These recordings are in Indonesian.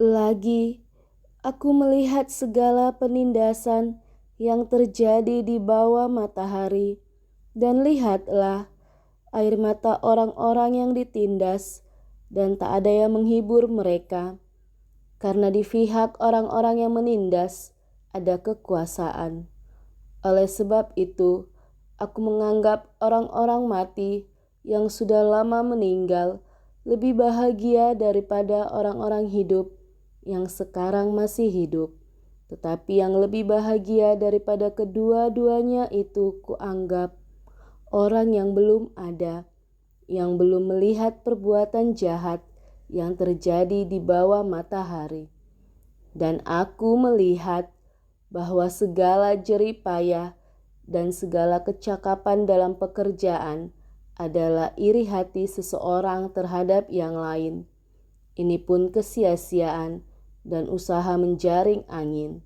Lagi, aku melihat segala penindasan yang terjadi di bawah matahari, dan lihatlah air mata orang-orang yang ditindas, dan tak ada yang menghibur mereka, karena di pihak orang-orang yang menindas ada kekuasaan. Oleh sebab itu, aku menganggap orang-orang mati yang sudah lama meninggal lebih bahagia daripada orang-orang hidup yang sekarang masih hidup. Tetapi yang lebih bahagia daripada kedua-duanya itu kuanggap orang yang belum ada, yang belum melihat perbuatan jahat yang terjadi di bawah matahari. Dan aku melihat bahwa segala jerih payah dan segala kecakapan dalam pekerjaan adalah iri hati seseorang terhadap yang lain. Ini pun kesia-siaan dan usaha menjaring angin.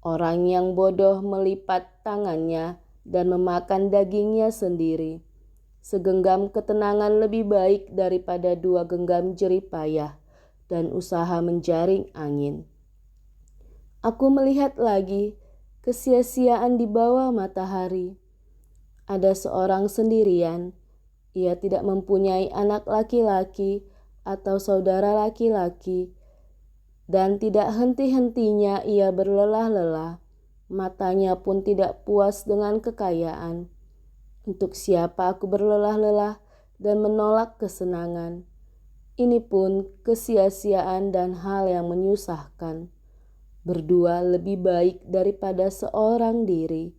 Orang yang bodoh melipat tangannya dan memakan dagingnya sendiri. Segenggam ketenangan lebih baik daripada dua genggam jerih payah dan usaha menjaring angin. Aku melihat lagi kesia-siaan di bawah matahari. Ada seorang sendirian. Ia tidak mempunyai anak laki-laki atau saudara laki-laki, dan tidak henti-hentinya ia berlelah-lelah. Matanya pun tidak puas dengan kekayaan. Untuk siapa aku berlelah-lelah dan menolak kesenangan? Ini pun kesia-siaan dan hal yang menyusahkan. Berdua lebih baik daripada seorang diri,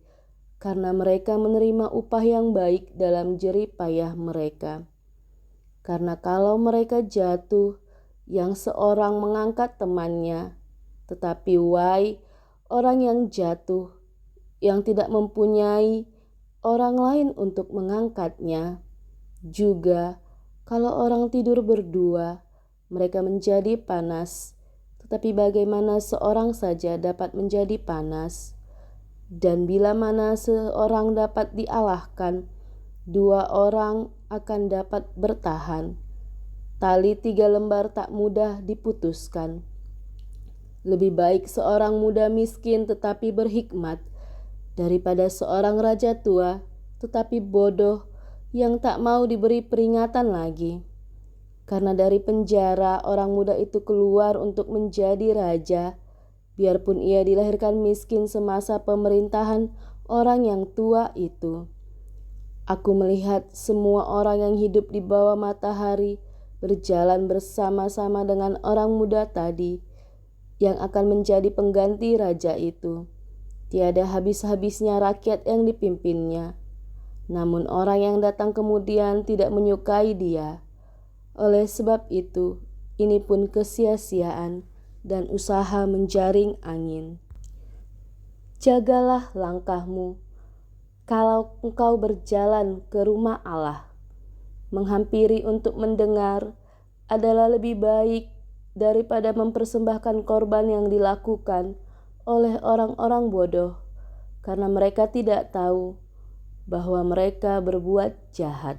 karena mereka menerima upah yang baik dalam jerih payah mereka. Karena kalau mereka jatuh, yang seorang mengangkat temannya, tetapi wai orang yang jatuh, yang tidak mempunyai orang lain untuk mengangkatnya. Juga kalau orang tidur berdua, mereka menjadi panas. Tetapi bagaimana seorang saja dapat menjadi panas? Dan bila mana seorang dapat dialahkan, dua orang akan dapat bertahan. Tali 3 lembar tak mudah diputuskan. Lebih baik seorang muda miskin tetapi berhikmat, daripada seorang raja tua tetapi bodoh yang tak mau diberi peringatan lagi. Karena dari penjara orang muda itu keluar untuk menjadi raja, biarpun ia dilahirkan miskin semasa pemerintahan orang yang tua itu. Aku melihat semua orang yang hidup di bawah matahari berjalan bersama-sama dengan orang muda tadi, yang akan menjadi pengganti raja itu. Tiada habis-habisnya rakyat yang dipimpinnya. Namun orang yang datang kemudian tidak menyukai dia. Oleh sebab itu, ini pun kesia-siaan dan usaha menjaring angin. Jagalah langkahmu kalau engkau berjalan ke rumah Allah. Menghampiri untuk mendengar adalah lebih baik daripada mempersembahkan korban yang dilakukan oleh orang-orang bodoh, karena mereka tidak tahu bahwa mereka berbuat jahat.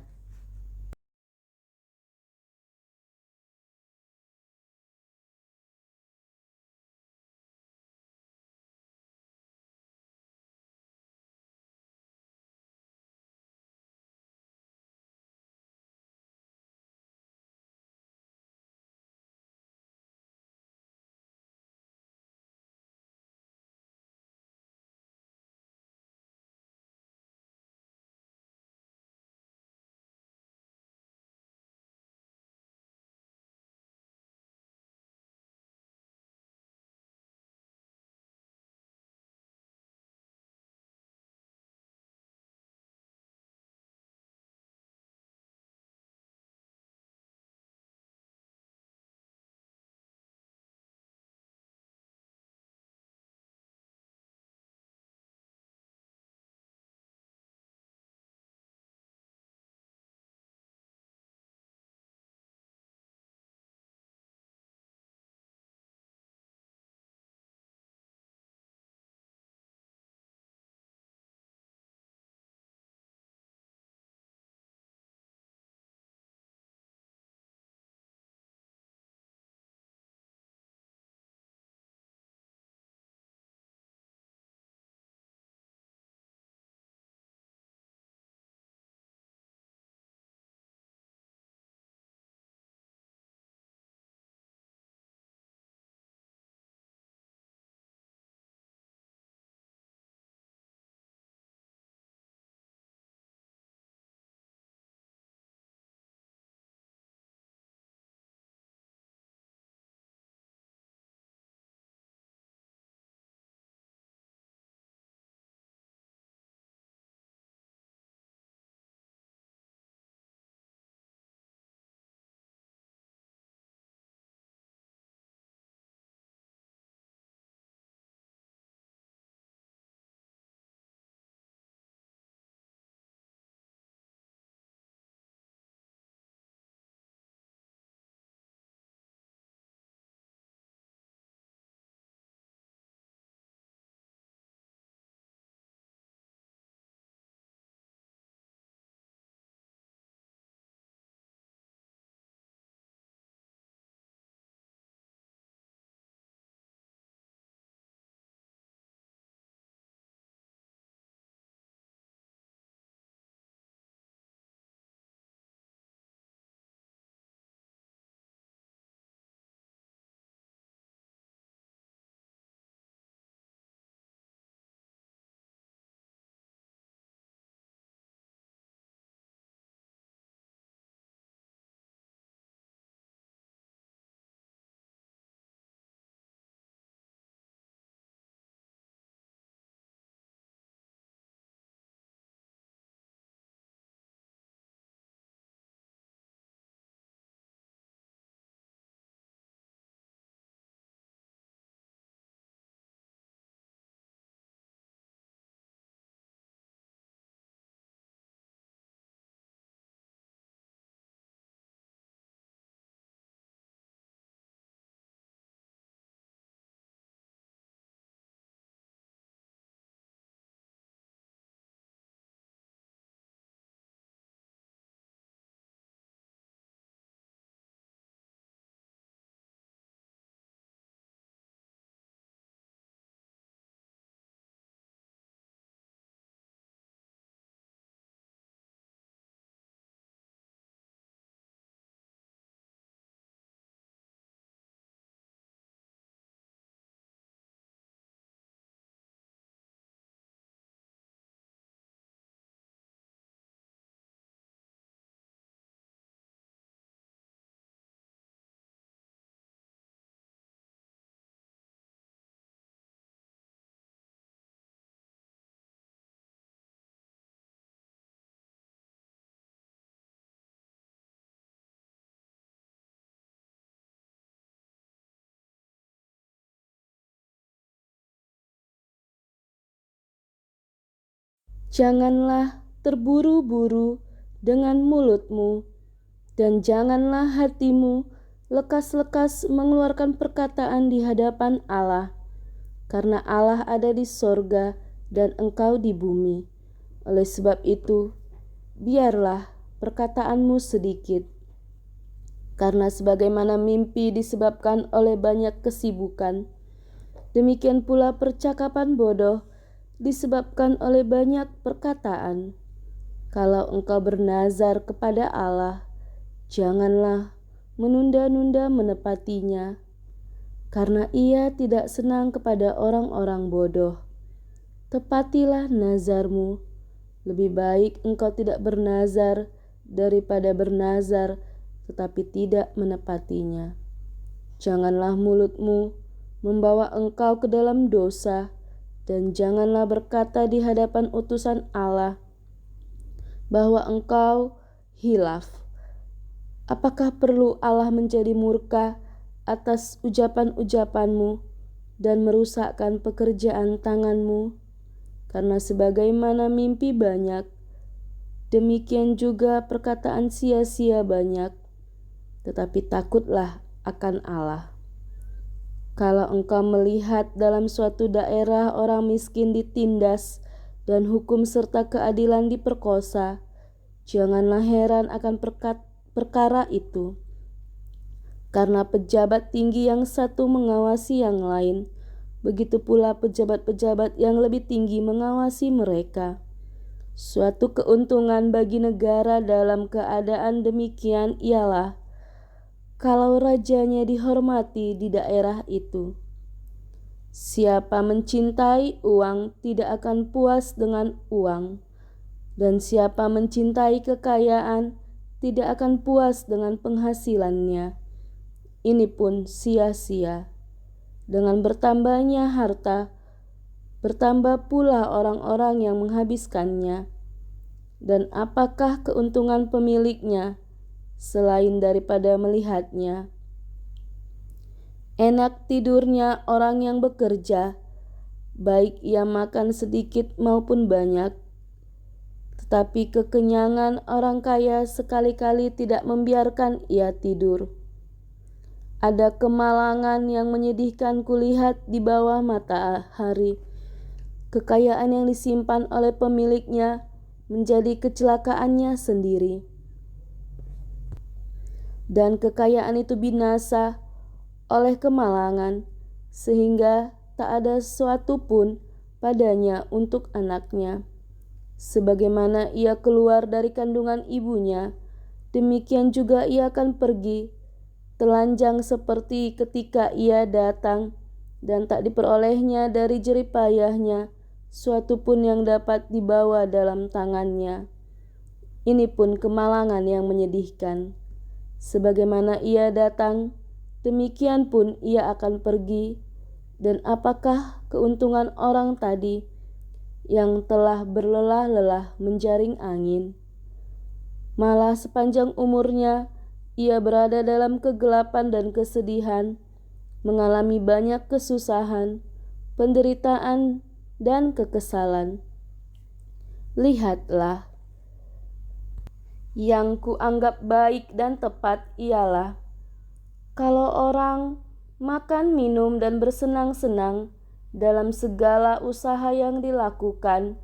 Janganlah terburu-buru dengan mulutmu, dan janganlah hatimu lekas-lekas mengeluarkan perkataan di hadapan Allah, karena Allah ada di sorga dan engkau di bumi. Oleh sebab itu, biarlah perkataanmu sedikit, karena sebagaimana mimpi disebabkan oleh banyak kesibukan, demikian pula percakapan bodoh disebabkan oleh banyak perkataan. Kalau engkau bernazar kepada Allah, janganlah menunda-nunda menepatinya, karena Ia tidak senang kepada orang-orang bodoh. Tepatilah nazarmu. Lebih baik engkau tidak bernazar daripada bernazar tetapi tidak menepatinya. Janganlah mulutmu membawa engkau ke dalam dosa, dan janganlah berkata di hadapan utusan Allah bahwa engkau hilaf. Apakah perlu Allah menjadi murka atas ucapan-ucapanmu dan merusakkan pekerjaan tanganmu? Karena sebagaimana mimpi banyak, demikian juga perkataan sia-sia banyak. Tetapi takutlah akan Allah. Kalau engkau melihat dalam suatu daerah orang miskin ditindas dan hukum serta keadilan diperkosa, janganlah heran akan perkara itu. Karena pejabat tinggi yang satu mengawasi yang lain, begitu pula pejabat-pejabat yang lebih tinggi mengawasi mereka. Suatu keuntungan bagi negara dalam keadaan demikian ialah kalau rajanya dihormati di daerah itu. Siapa mencintai uang tidak akan puas dengan uang, dan siapa mencintai kekayaan tidak akan puas dengan penghasilannya. Ini pun sia-sia. Dengan bertambahnya harta, bertambah pula orang-orang yang menghabiskannya. Dan apakah keuntungan pemiliknya selain daripada melihatnya? Enak tidurnya orang yang bekerja, baik ia makan sedikit maupun banyak. Tetapi kekenyangan orang kaya sekali-kali tidak membiarkan ia tidur. Ada kemalangan yang menyedihkan kulihat di bawah matahari. Kekayaan yang disimpan oleh pemiliknya menjadi kecelakaannya sendiri. Dan kekayaan itu binasa oleh kemalangan, sehingga tak ada sesuatu pun padanya untuk anaknya. Sebagaimana ia keluar dari kandungan ibunya, demikian juga ia akan pergi, telanjang seperti ketika ia datang, dan tak diperolehnya dari jerih payahnya suatu pun yang dapat dibawa dalam tangannya. Ini pun kemalangan yang menyedihkan. Sebagaimana ia datang, demikian pun ia akan pergi. Dan apakah keuntungan orang tadi yang telah berlelah-lelah menjaring angin? Malah sepanjang umurnya ia berada dalam kegelapan dan kesedihan, mengalami banyak kesusahan, penderitaan, dan kekesalan. Lihatlah, yang kuanggap baik dan tepat ialah kalau orang makan, minum, dan bersenang-senang dalam segala usaha yang dilakukan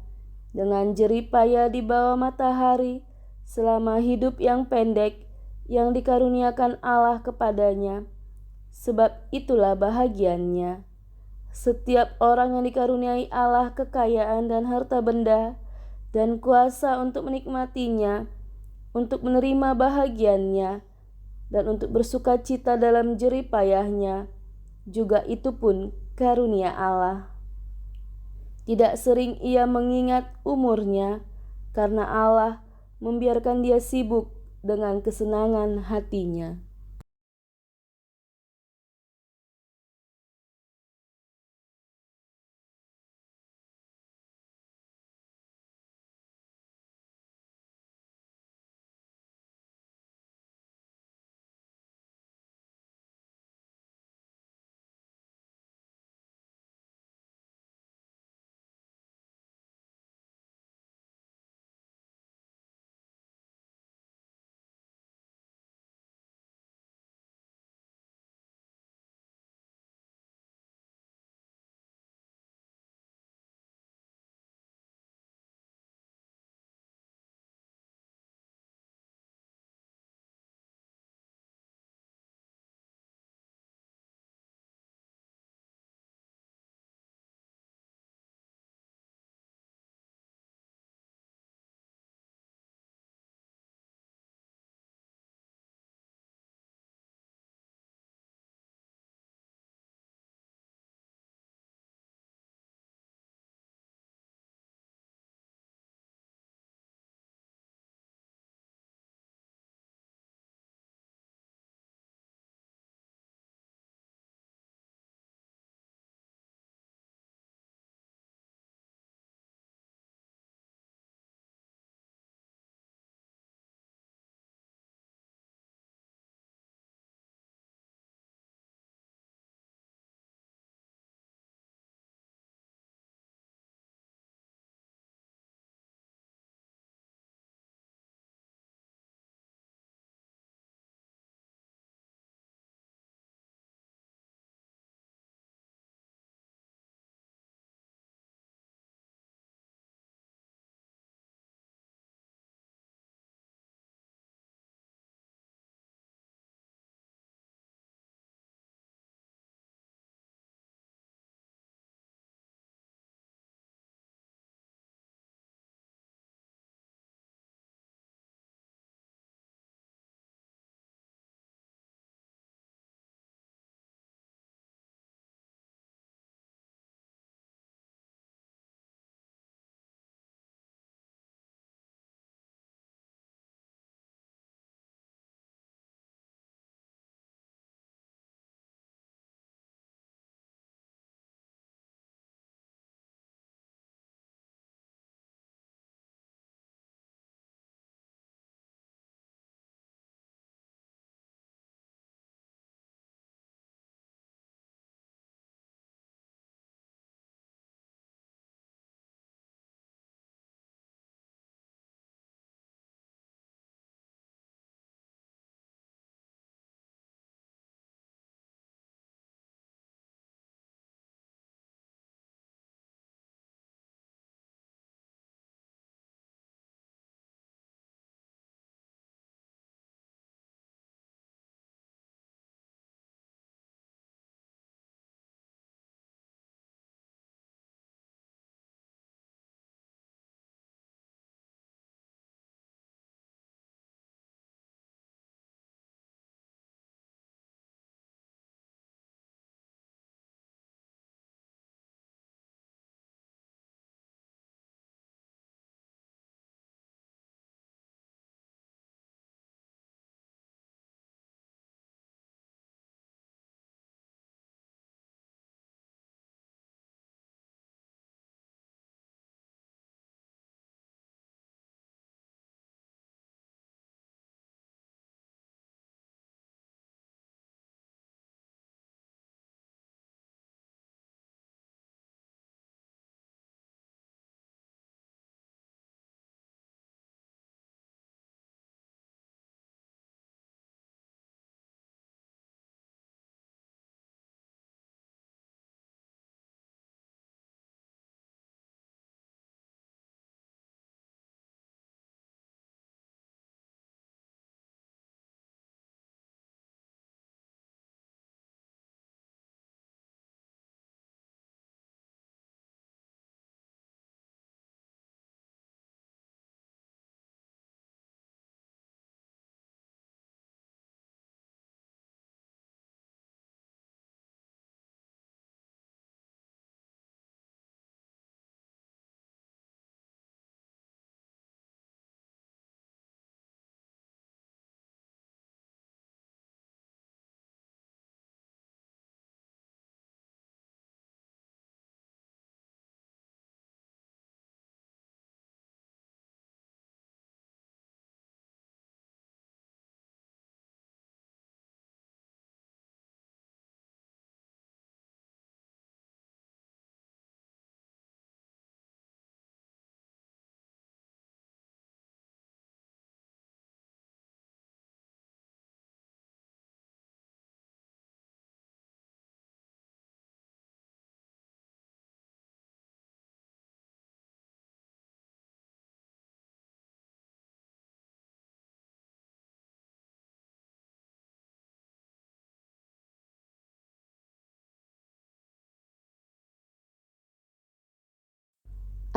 dengan jerih payah di bawah matahari selama hidup yang pendek yang dikaruniakan Allah kepadanya. Sebab itulah bahagiannya. Setiap orang yang dikaruniai Allah kekayaan dan harta benda dan kuasa untuk menikmatinya, untuk menerima bahagiannya, dan untuk bersuka cita dalam jerih payahnya, juga itu pun karunia Allah. Tidak sering ia mengingat umurnya, karena Allah membiarkan dia sibuk dengan kesenangan hatinya.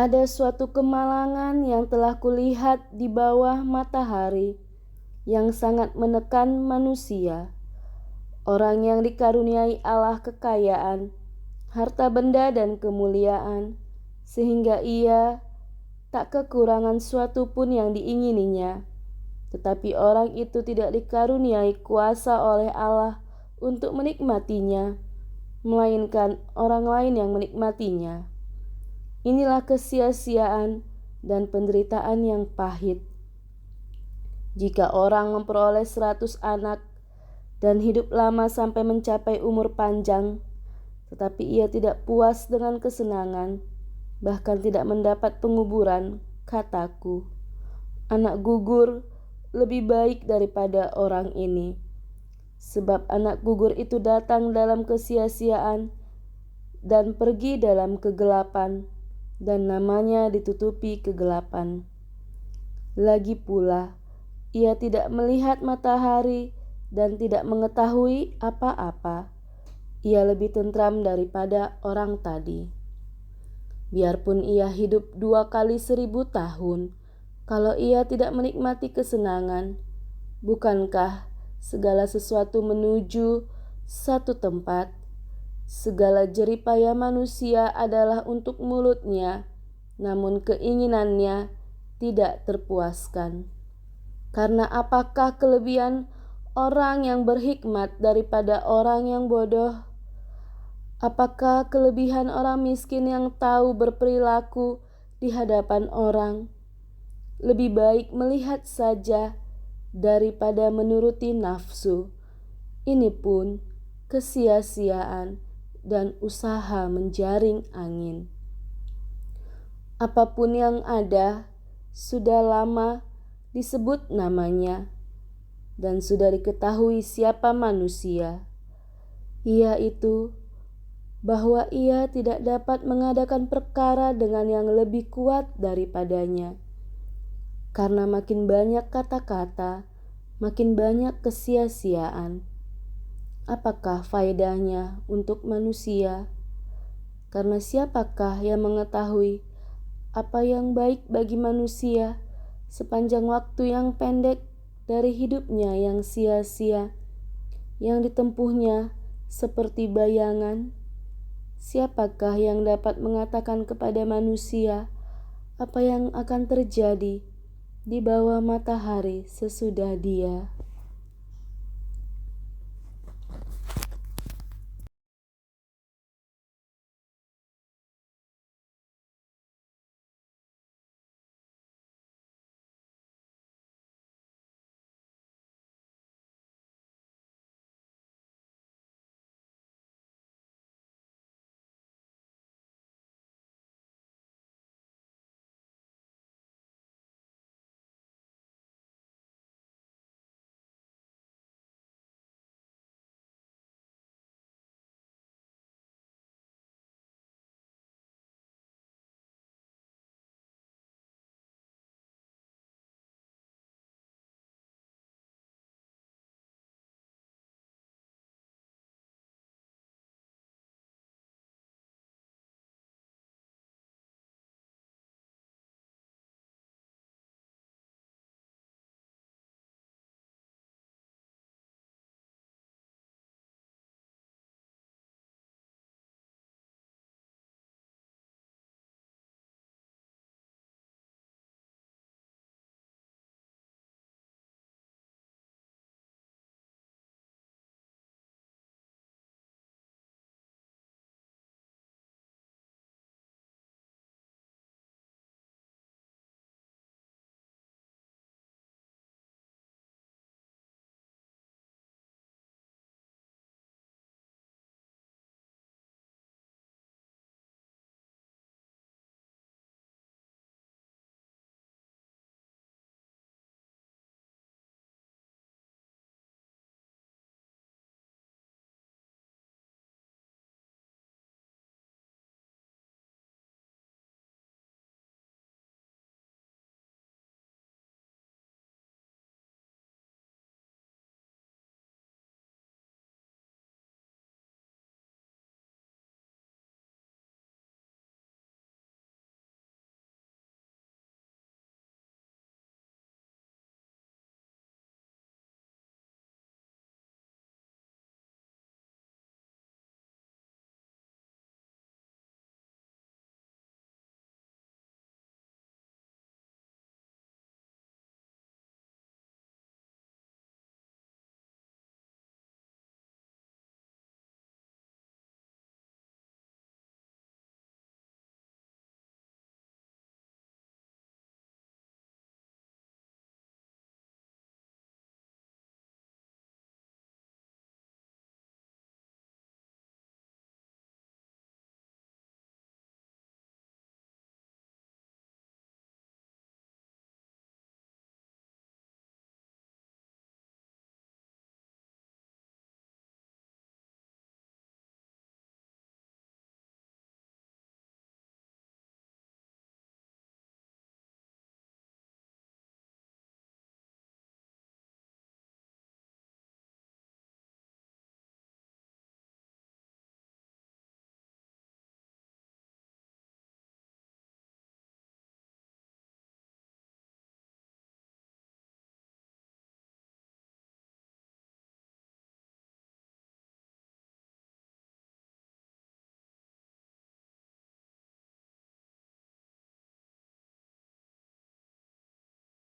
Ada suatu kemalangan yang telah kulihat di bawah matahari yang sangat menekan manusia. Orang yang dikaruniai Allah kekayaan, harta benda dan kemuliaan, sehingga ia tak kekurangan suatu pun yang diingininya. Tetapi orang itu tidak dikaruniai kuasa oleh Allah untuk menikmatinya, melainkan orang lain yang menikmatinya. Inilah kesia-siaan dan penderitaan yang pahit. Jika orang memperoleh 100 anak dan hidup lama sampai mencapai umur panjang, tetapi ia tidak puas dengan kesenangan, bahkan tidak mendapat penguburan, kataku, anak gugur lebih baik daripada orang ini. Sebab anak gugur itu datang dalam kesia-siaan dan pergi dalam kegelapan, dan namanya ditutupi kegelapan. Lagi pula, ia tidak melihat matahari dan tidak mengetahui apa-apa. Ia lebih tentram daripada orang tadi. Biarpun ia hidup 2 kali 1000 tahun, kalau ia tidak menikmati kesenangan, bukankah segala sesuatu menuju satu tempat? Segala jeripaya manusia adalah untuk mulutnya, namun keinginannya tidak terpuaskan. Karena apakah kelebihan orang yang berhikmat daripada orang yang bodoh? Apakah kelebihan orang miskin yang tahu berperilaku di hadapan orang? Lebih baik melihat saja daripada menuruti nafsu. Ini pun kesia-siaan dan usaha menjaring angin. Apapun yang ada sudah lama disebut namanya dan sudah diketahui siapa manusia. Ia itu bahwa ia tidak dapat mengadakan perkara dengan yang lebih kuat daripadanya. Karena makin banyak kata-kata, makin banyak kesia-siaan. Apakah faedahnya untuk manusia? Karena siapakah yang mengetahui apa yang baik bagi manusia sepanjang waktu yang pendek dari hidupnya yang sia-sia, yang ditempuhnya seperti bayangan? Siapakah yang dapat mengatakan kepada manusia apa yang akan terjadi di bawah matahari sesudah dia?